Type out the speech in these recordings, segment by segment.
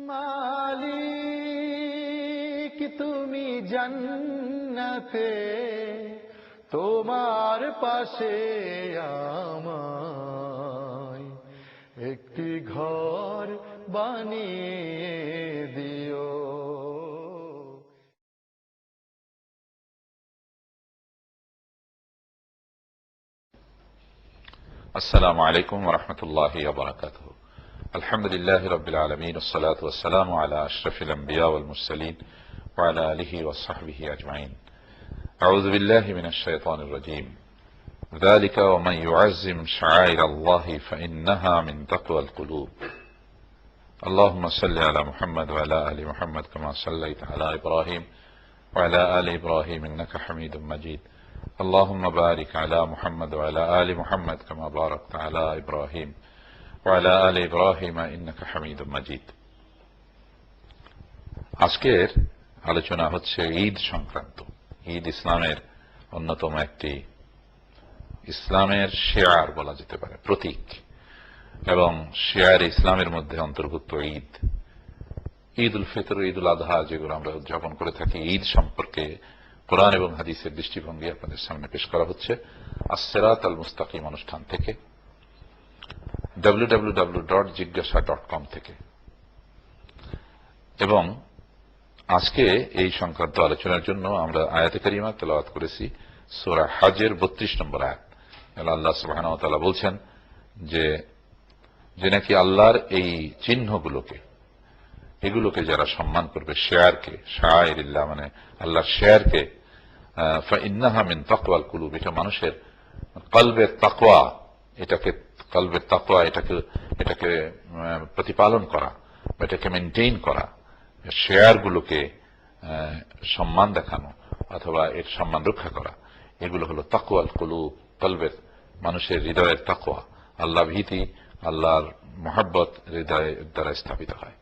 মালিক তুমি জান্নাতে, তোমার পাশে আমায় একটি ঘর বানিয়ে দিও। السلام عليكم ورحمة الله وبركاته. الحمد لله رب العالمين والصلاة والسلام على أشرف الأنبياء والمرسلين وعلى آله وصحبه أجمعين. أعوذ بالله من الشيطان الرجيم. ذلك ومن يعزم شعائر الله فإنها من تقوى القلوب. اللهم صل على محمد وعلى آل محمد كما صليت على إبراهيم وعلى آل إبراهيم إنك حميد مجيد. اللهم بارك على محمد وعلى آل محمد كما باركت على إبراهيم وعلى آل إبراهيم إنك حميد مجيد. আজকের আলোচনা হচ্ছে ঈদ সংক্রান্ত। ঈদ ইসলামের অন্যতম একটি, ইসলামের শিয়ার বলা যেতে পারে, প্রতীক, এবং শিয়ার ইসলামের মধ্যে অন্তর্ভুক্ত ঈদ। ঈদ উল ফিতর, ঈদ উল আযহা যেগুলো আমরা উদযাপন করে থাকি, ঈদ সম্পর্কে কোরআন এবং হাদিসের দৃষ্টিভঙ্গি আপনাদের সামনে পেশ করা হচ্ছে আসসিরাত আল মুস্তাকিম অনুষ্ঠান থেকে, www.jigyasa.com থেকে। এবং আজকে এই সংক্রান্ত আলোচনার জন্য আমরা আয়াতে কারিমা তেলাওয়াত করেছি সূরা হজের 32 নম্বর আয়াত। আল্লাহ সুবহানাহু ওয়া তাআলা বলছেন যে নাকি আল্লাহর এই চিহ্নগুলোকে, এগুলোকে যারা সম্মান করবে, শেয়ারকে, শাআইরিল্লাহ মানে আল্লাহর শেয়ারকে, ফাইন্নাহা মিন তাকওয়াল কুলুব, এটা মানুষের কলবের তাকওয়া, এটাকে প্রতিপালন করা, এটাকে মেনটেইন করা, শেয়ারগুলোকে সম্মান দেখানো অথবা এর সম্মান রক্ষা করা, এগুলো হলো তাকওয়াল কুলুব, কলবের, মানুষের হৃদয়ের তাকওয়া, আল্লাহ ভীতি, আল্লাহর মহব্বত হৃদয়ের দ্বারা স্থাপিত হয়।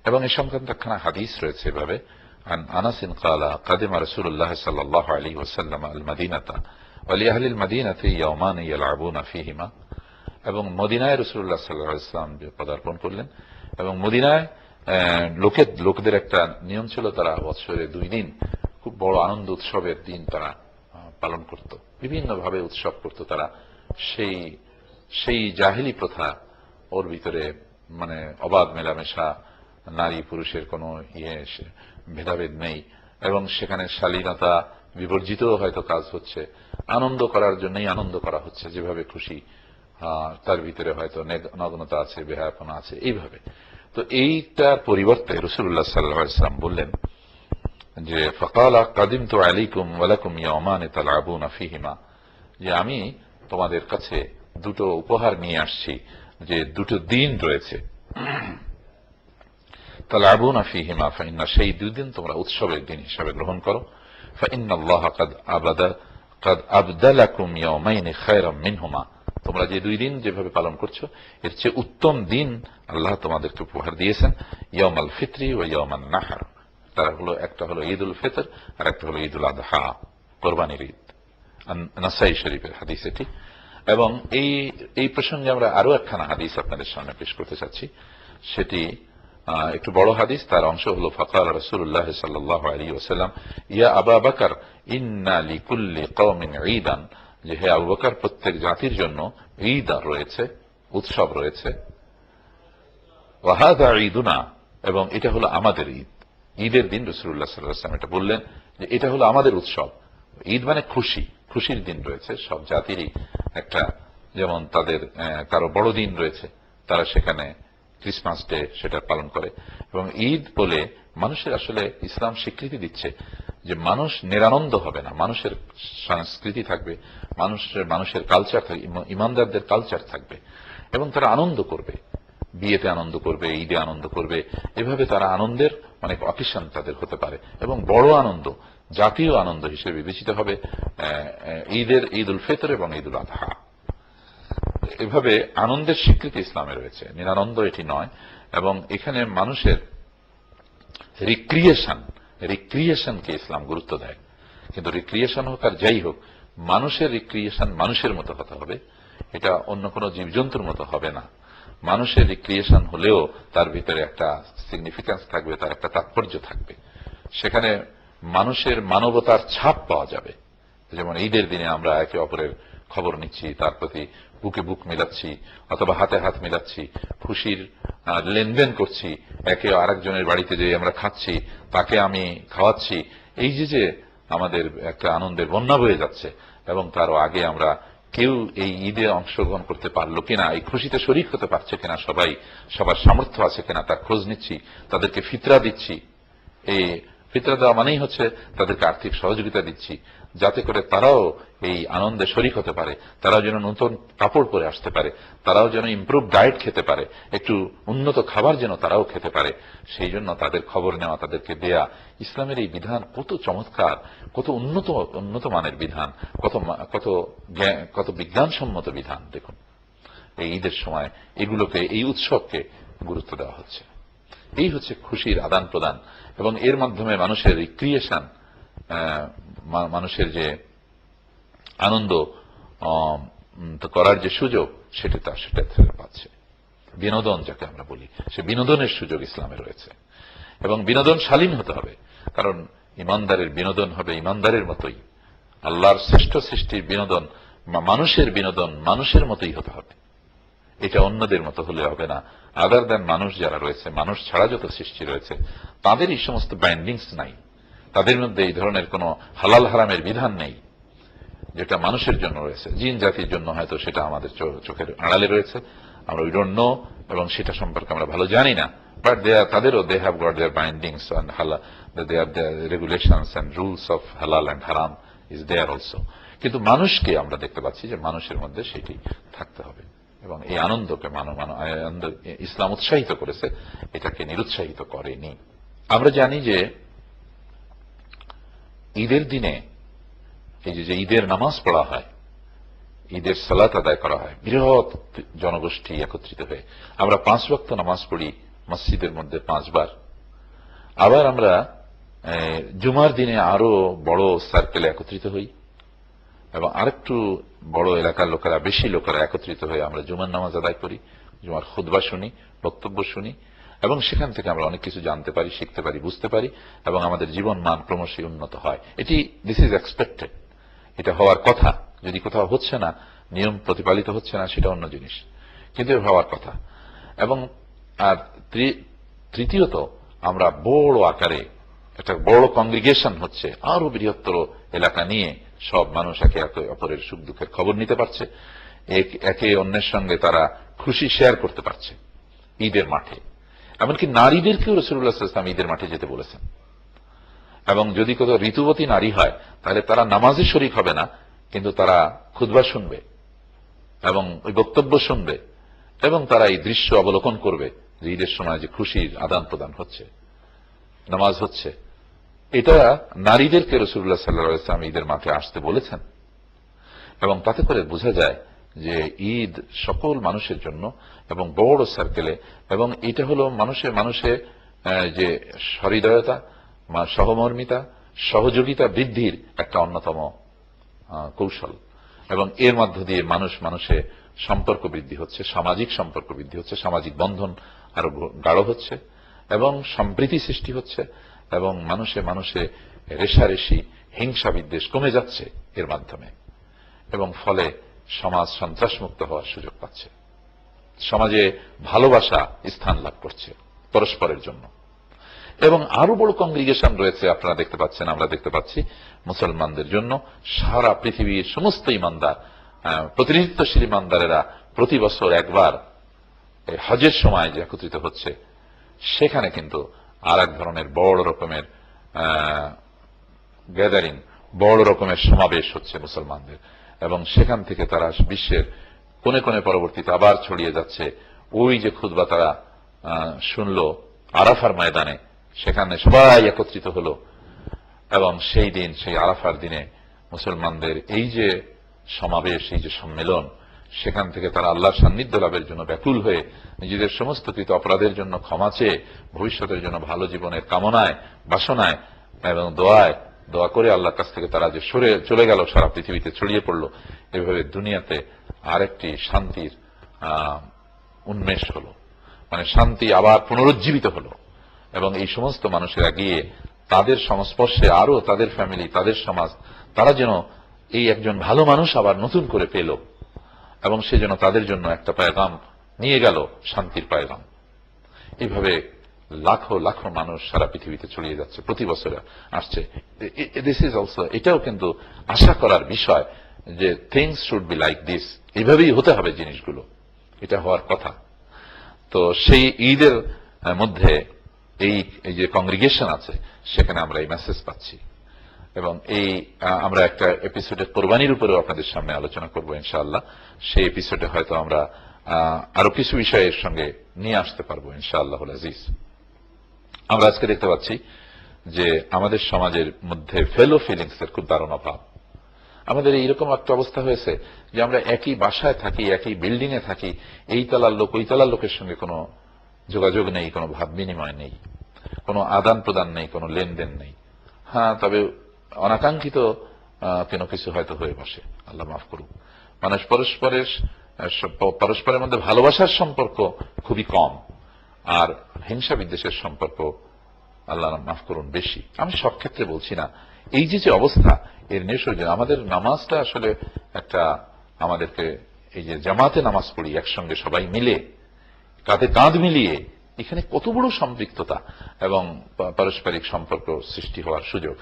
এবং এই সংক্রান্ত একখানা হাদিস রয়েছে এভাবে, عن أنس قال قدم رسول الله صلى الله عليه وسلم المدينة ولأهل المدينة يومان يلعبون فيهما। এবং মদিনায় রাসূলুল্লাহ সাল্লাল্লাহু আলাইহি ওয়াসাল্লাম পদার্পণ করলেন, এবং মদিনায় লোকদের একটা নিয়ম ছিল, তারা বছরে 2 দিন খুব বড় আনন্দ উৎসবের দিন তারা পালন করত, বিভিন্ন ভাবে উৎসব করত তারা। সেই জাহেলি প্রথা, ওর ভিতরে মানে অবাধ মেলামেশা, নারী পুরুষের কোনো ভেদাভেদ নেই, এবং সেখানে শালীনতা বিবর্জিত হয়তো কাজ হচ্ছে, আনন্দ করার জন্যই আনন্দ করা হচ্ছে যেভাবে খুশি, তার ভিতরে হয়তো নগ্নতা আছে, বেহায়াপনা আছে, এইভাবে। তো এইটার পরিবর্তে রাসূলুল্লাহ সাল্লাল্লাহু আলাইহি ওয়াসাল্লাম বললেন যে ফাকালা কাদিমতু আলাইকুম ওয়া লাকুম ইয়াওমান তালআবুনা ফীহিমা, যে আমি তোমাদের কাছে দুটো উপহার নিয়ে আসছি, যে দুটো দিন রয়েছে, তালআবুনা ফীহিমা ফাইন্না, সেই 2 দিন তোমরা উৎসবের দিন হিসাবে গ্রহণ করো। ফাইন্নাল্লাহা কাদ আবদালাকুম ইয়াওমাইন খায়রাম মিনহুমা, তোমরা যে 2 দিন যেভাবে পালন করছো এর চেয়ে উত্তম দিন আল্লাহ তোমাদেরকে উপহার দিয়েছেন, ইয়াউমাল ফিতরি ওয়া ইয়াউমান নাহর। তারা হলো, একটা হলো ঈদ উল ফিতর আর একটা হলো ঈদ উল আযহা, কোরবানির ঈদ। নাসাই শরীফের হাদিস এটি। এবং এই প্রসঙ্গে আমরা আরো একখানা হাদিস আপনাদের সামনে পেশ করতে চাচ্ছি, সেটি একটু বড় হাদিস। তার অংশ হলো ফাকাল রাসূলুল্লাহ সাল্লাল্লাহু আলাইহি ওয়াসাল্লাম ইয়া আবা বকর ইন্না লিকুল্লি কওমিন ঈদান, যে হে আবু বকর, প্রত্যেক জাতির জন্য ঈদ রয়েছে, উৎসব রয়েছে। ওয়া হাযা ঈদুনা, এবং এটা হলো আমাদের ঈদ। ঈদের দিন রাসূলুল্লাহ সাল্লাল্লাহু আলাইহি ওয়াসাল্লাম এটা বললেন যে এটা হলো আমাদের উৎসব। ঈদ মানে খুশি, খুশির দিন রয়েছে সব জাতিরই একটা, যেমন তাদের কারো বড় দিন রয়েছে, তারা সেখানে ক্রিসমাস ডে সেটা পালন করে। এবং ঈদ বলে মানুষের আসলে ইসলাম স্বীকৃতি দিচ্ছে যে মানুষ নিরানন্দ হবে না, মানুষের সংস্কৃতি থাকবে, মানুষের কালচার থাকবে, ইমানদারদের কালচার থাকবে, এবং তারা আনন্দ করবে, বিয়েতে আনন্দ করবে, ঈদে আনন্দ করবে, এভাবে তারা আনন্দের অনেক অকেশন তাদের হতে পারে। এবং বড় আনন্দ, জাতীয় আনন্দ হিসেবে বিবেচিত হবে ঈদ উল ফিতর এবং ঈদ উল আযহা। এভাবে আনন্দের স্বীকৃতি ইসলামে রয়েছে, নিরানন্দ এটি নয়। এবং এখানে মানুষের রিক্রিয়েশনকে ইসলাম গুরুত্ব দেয়, কিন্তু রিক্রিয়েশন হোক আর যাই হোক, মানুষের রিক্রিয়েশন মানুষের মতো হতে হবে, এটা অন্য কোনো জীবজন্তুর মতো হবে না। মানুষের রিক্রিয়েশন হলেও তার ভিতরে একটা সিগনিফিক্যান্স থাকবে, তার একটা তাৎপর্য থাকবে। সেখানে মানুষের মানবতার ছাপ পাওয়া যাবে। যেমন ঈদের দিনে আমরা একে অপরের খবর নিচ্ছি, তার প্রতি বুকে বুক মিলাচ্ছি অথবা হাতে হাত মিলাচ্ছি, খুশির লেনদেন করছি, একে আরেকজনের বাড়িতে যে আমরা খাচ্ছি, তাকে আমি খাওয়াচ্ছি। এই যে আমাদের একটা আনন্দের বন্যা বয়ে যাচ্ছে, এবং তারও আগে আমরা কেউ এই ঈদে অংশগ্রহণ করতে পারলো কিনা, এই খুশিতে শরীক হতে পারছে কিনা, সবার সামর্থ্য আছে কিনা তার খোঁজ নিচ্ছি, তাদেরকে ফিতরা দিচ্ছি। এই ফিতরা দেওয়া মানেই হচ্ছে তাদেরকে আর্থিক সহযোগিতা দিচ্ছি, যাতে করে তারাও এই আনন্দে শরীক হতে পারে, তারাও যেন নতুন কাপড় পরে আসতে পারে, তারাও যেন ইমপ্রুভ ডায়েট খেতে পারে, একটু উন্নত খাবার যেন তারাও খেতে পারে। সেই জন্য তাদের খবর নেওয়া, তাদেরকে দেয়া। ইসলামের এই বিধান কত চমৎকার, কত উন্নত মানের বিধান, কত বিজ্ঞানসম্মত বিধান। দেখুন, এই ঈদের সময় এগুলোকে, এই উৎসবকে গুরুত্ব দেওয়া হচ্ছে। এই হচ্ছে খুশির আদান প্রদান, এবং এর মাধ্যমে মানুষের রিক্রিয়েশন, মানুষের যে আনন্দ করার যে সুযোগ, সেটা পাচ্ছে। বিনোদন যাকে আমরা বলি, সে বিনোদনের সুযোগ ইসলামে রয়েছে, এবং বিনোদন শালীন হতে হবে। কারণ ইমানদারের বিনোদন হবে ইমানদারের মতোই। আল্লাহর শ্রেষ্ঠ সৃষ্টির বিনোদন, মানুষের বিনোদন মানুষের মতোই হতে হবে। এটা অন্যদের মতো হলে হবে না। আদার দেন মানুষ যারা রয়েছে, মানুষ ছাড়া যত সৃষ্টি রয়েছে, তাদের এই সমস্ত বাইন্ডিংস নাই, তাদের মধ্যে এই ধরনের কোন হালাল হারামের বিধান নেই যেটা মানুষের জন্য রয়েছে। জিন জাতির জন্য হয়তো সেটা আমাদের চোখের আড়ালে রয়েছে, আমরা উই ডোন্ট নো, এবং সেটা সম্পর্কে আমরা ভালো জানি না। বাট তাদেরও they have got their bindings and regulations and rules of halal and haram is there also. কিন্তু মানুষকে আমরা দেখতে পাচ্ছি যে মানুষের মধ্যে সেটি থাকতে হবে, এবং এই আনন্দকে ইসলাম উৎসাহিত করেছে, এটাকে নিরুৎসাহিত করেনি। আমরা জানি যে ঈদের দিনে এই যে ঈদের নামাজ পড়া হয়, ঈদের সালাত আদায় করা হয়, বৃহৎ জনগোষ্ঠী একত্রিত হয়ে। আমরা 5 ওয়াক্ত নামাজ পড়ি মসজিদের মধ্যে 5 বার। আবার আমরা জুমার দিনে আরো বড় সার্কেলে একত্রিত হই, এবং আরেকটু বড় এলাকার লোকেরা, বেশি লোকেরা একত্রিত হয়ে আমরা জুমার নামাজ আদায় করি, জুমার খুতবা শুনি, বক্তব্য শুনি, এবং সেখান থেকে আমরা অনেক কিছু জানতে পারি, শিখতে পারি, বুঝতে পারি, এবং আমাদের জীবন মান ক্রমশই উন্নত হয়। দিস ইজ এক্সপেক্টেড, এটা হওয়ার কথা। যদি কোথাও হচ্ছে না, নিয়ম প্রতিপালিত হচ্ছে না, সেটা অন্য জিনিস, কিন্তু হওয়ার কথা। এবং আর তৃতীয়ত, আমরা বড় আকারে একটা বড় কংগ্রিগেশন হচ্ছে, আরো বৃহত্তর এলাকা নিয়ে সব মানুষ একে অপরের সুখ দুঃখের খবর নিতে পারছে, একে অন্যের সঙ্গে তারা খুশি শেয়ার করতে পারছে ঈদের মাঠে। এমনকি নারীদেরকেও রাসূলুল্লাহ সাল্লাল্লাহু আলাইহি ওয়াসাল্লাম ঈদের মাঠে যেতে বলেছেন। এবং যদি কোথাও ঋতুবতী নারী হয়, তাহলে তারা নামাজে শরীক হবে না, কিন্তু তারা খুতবা শুনবে এবং ওই বক্তব্য শুনবে, এবং তারা এই দৃশ্য অবলোকন করবে যে ঈদের সময় যে খুশির আদান প্রদান হচ্ছে, নামাজ হচ্ছে। এটা নারীদেরকে রাসূলুল্লাহ সাল্লাল্লাহু আলাইহি ওয়াসাল্লাম ঈদের মাঠে আসতে বলেছেন, এবং তাতে করে বোঝা যায় যে ঈদ সকল মানুষের জন্য এবং বড় সার্কেলে, এবং এটা হলো মানুষে যে সহৃদয়তা, সহমর্মিতা, সহযোগিতা বৃদ্ধির একটা অন্যতম কৌশল। এবং এর মধ্য দিয়ে মানুষে সম্পর্ক বৃদ্ধি হচ্ছে, সামাজিক সম্পর্ক বৃদ্ধি হচ্ছে, সামাজিক বন্ধন আরো গাঢ় হচ্ছে, এবং সম্প্রীতি সৃষ্টি হচ্ছে, এবং মানুষে রেষারেষি, হিংসা বিদ্বেষ কমে যাচ্ছে এর মাধ্যমে, এবং ফলে সমাজ সন্ত্রাসমুক্ত হওয়ার সুযোগ পাচ্ছে, সমাজে ভালোবাসা স্থান লাভ করছে পরস্পরের জন্য। এবং আরো বড় কংগ্রিগেশন রয়েছে, আপনারা দেখতে পাচ্ছেন, আমরা দেখতে পাচ্ছি, মুসলমানদের জন্য সারা পৃথিবীর সমস্ত ইমানদার, প্রতিনিধিত্বশীল ইমানদারেরা প্রতি বছর একবার হজের সময় যে একত্রিত হচ্ছে, সেখানে কিন্তু আর এক ধরনের বড় রকমের গ্যাদারিং, বড় রকমের সমাবেশ হচ্ছে মুসলমানদের, এবং সেখান থেকে তারা বিশ্বের কোনে কোনে পরবর্তীতে আবার ছড়িয়ে যাচ্ছে। ওই যে খুতবা তারা শুনলো আরাফার ময়দানে, সেখানে সবাই একত্রিত হলো, এবং সেই দিন, সেই আরাফার দিনে মুসলমানদের এই যে সমাবেশ, এই যে সম্মেলন, সেখান থেকে তারা আল্লাহর সান্নিধ্য লাভের জন্য ব্যাকুল হয়ে নিজেদের সমস্ত কৃত অপরাধের জন্য ক্ষমা চেয়ে, ভবিষ্যতের জন্য ভালো জীবনের কামনায়, বাসনায় এবং দোয়া করে আল্লাহর কাছ থেকে তারা যে সরে চলে গেল, সারা পৃথিবীতে ছড়িয়ে পড়ল। এভাবে দুনিয়াতে আরেকটি শান্তির উন্মেষ হলো, মানে শান্তি আবার পুনরুজ্জীবিত হলো। এবং এই সমস্ত মানুষেরা গিয়ে তাদের সংস্পর্শে আরো তাদের ফ্যামিলি, তাদের সমাজ, তারা যেন এই একজন ভালো মানুষ আবার নতুন করে পেল, এবং সে যেন তাদের জন্য একটা পায়গাম নিয়ে গেল, শান্তির পায়গাম। এইভাবে লাখো লাখো মানুষ সারা পৃথিবীতে ছড়িয়ে যাচ্ছে, প্রতি বছরে আসছে। দিস ইজ অলসো, এটাও কিন্তু আশা করার বিষয় যে things should be like this, এইভাবেই হতে হবে জিনিসগুলো, এটা হওয়ার কথা। তো সেই ঈদের মধ্যে এই যে কংগ্রিগেশন আছে, সেখানে আমরা এই মেসেজ পাচ্ছি। এবং এই আমরা একটা এপিসোডে কোরবানির উপরেও আপনাদের সামনে আলোচনা করব ইনশাআল্লাহ। সেই এপিসোডে হয়তো আমরা আরো কিছু বিষয়ের সঙ্গে নিয়ে আসতে পারবো ইনশাআল্লাহুল আজিজ। আমরা আজকে দেখতে পাচ্ছি যে আমাদের সমাজের মধ্যে ফেলো ফিলিংস এর খুব দারুণ অভাব। আমাদের এইরকম একটা অবস্থা হয়েছে যে আমরা একই বাসায় থাকি, একই বিল্ডিং এ থাকি, এই তলার লোক ওই তলার লোকের সঙ্গে কোনো যোগাযোগ নেই, কোনো ভাব বিনিময় নেই, কোনো আদান প্রদান নেই, কোনো লেনদেন নেই। হ্যাঁ, তবে অনাকাঙ্ক্ষিত কোনো কিছু হয়তো হয়ে বসে, আল্লাহ মাফ করুক। মানুষ পরস্পরের মধ্যে ভালোবাসার সম্পর্ক খুবই কম, আর হিংসা বিদ্বেষের সম্পর্ক, আল্লাহ মাফ করুন, বেশি। আমি সব ক্ষেত্রে বলছি না। এই যে অবস্থা, এর নিঃসর্গ আমাদের নামাজটা আসলে একটা, আমাদেরকে এই যে জামাতে নামাজ পড়ি একসঙ্গে সবাই মিলে, কাঁধে কাঁধ মিলিয়ে, এখানে কত বড় সম্পৃক্ততা এবং পারস্পরিক সম্পর্ক সৃষ্টি হওয়ার সুযোগ।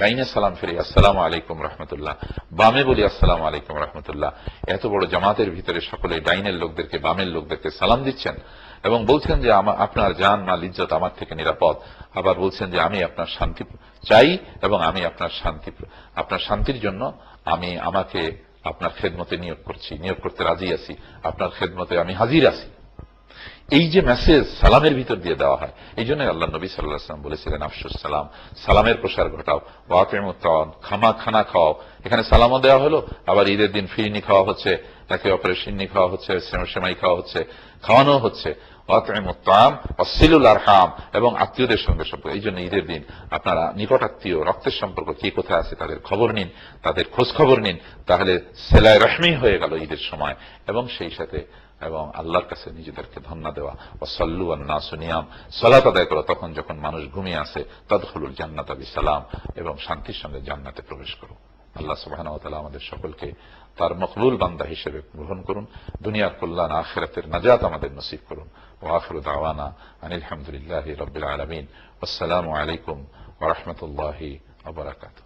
ডাইনে সালাম ফিরি আসসালামু আলাইকুম রহমতুল্লাহ, বামে বলি আসসালামু আলাইকুম রহমতুল্লাহ। এত বড় জামাতের ভিতরে সকলে ডাইনের লোকদেরকে বামের লোকদেরকে সালাম দিচ্ছেন এবং বলছেন যে আপনার জান মাল ইজ্জত আমার থেকে নিরাপদ। আবার বলছেন যে আমি আপনার শান্তি চাই এবং আমি আপনার শান্তির জন্য আমাকে আপনার খেদমতে নিয়োগ করছি, নিয়োগ করতে রাজি আছি, আপনার খেদমতে আমি হাজির আছি। এই যে মেসেজ সালামের ভিতর দিয়ে দেওয়া হয়, এই জন্য আল্লাহ নবী সাল্লাল্লাহু আলাইহি ওয়াসাল্লাম বলেছিলেন আফশুস সালাম, সালামের প্রসার ঘটাও, ওয়াতিমুত তাআম, খানা খাওয়াও। এখানে সালামও দেওয়া হলো, আবার ঈদের দিন ফিরনি খাওয়া হচ্ছে, একে অপরের সিন্নি খাওয়া হচ্ছে, সেমাই খাওয়া হচ্ছে, খাওয়ানো হচ্ছে। ওয়াতিমুত তাআম ওয়াসিলুল আরহাম, এবং আত্মীয়দের সঙ্গে সম্পর্ক। এই জন্য ঈদের দিন আপনারা নিকট আত্মীয়, রক্তের সম্পর্ক কে কোথায় আছে তাদের খবর নিন, তাদের খোঁজ খবর নিন, তাহলে সেলায় রহমি হয়ে গেল ঈদের সময়। এবং সেই সাথে এবং আল্লাহর কাছে নিজেদেরকে ধন্য দেওয়া, ওয়াসাল্লু ওয়ান-নাসু নিয়াম, সালাত আদায় করো তখন যখন মানুষ ঘুমিয়ে আছে, তাদখুলুল জান্নাতা বিসালাম, এবং শান্তির সঙ্গে জান্নাতে প্রবেশ করো। আল্লাহ সুবহানাহু ওয়া তাআলা আমাদের সকলকে তার মকবুল বান্দা হিসেবে গ্রহণ করুন, দুনিয়ার কল্যাণ আখিরাতের নাজাত আমাদের নসিব করুন। ওয়া আখিরু দাওয়ানা আনিল হামদুলিল্লাহি রাব্বিল আলামিন। আসসালামু আলাইকুম ওয়া রাহমাতুল্লাহি ওয়া বারাকাতুহু।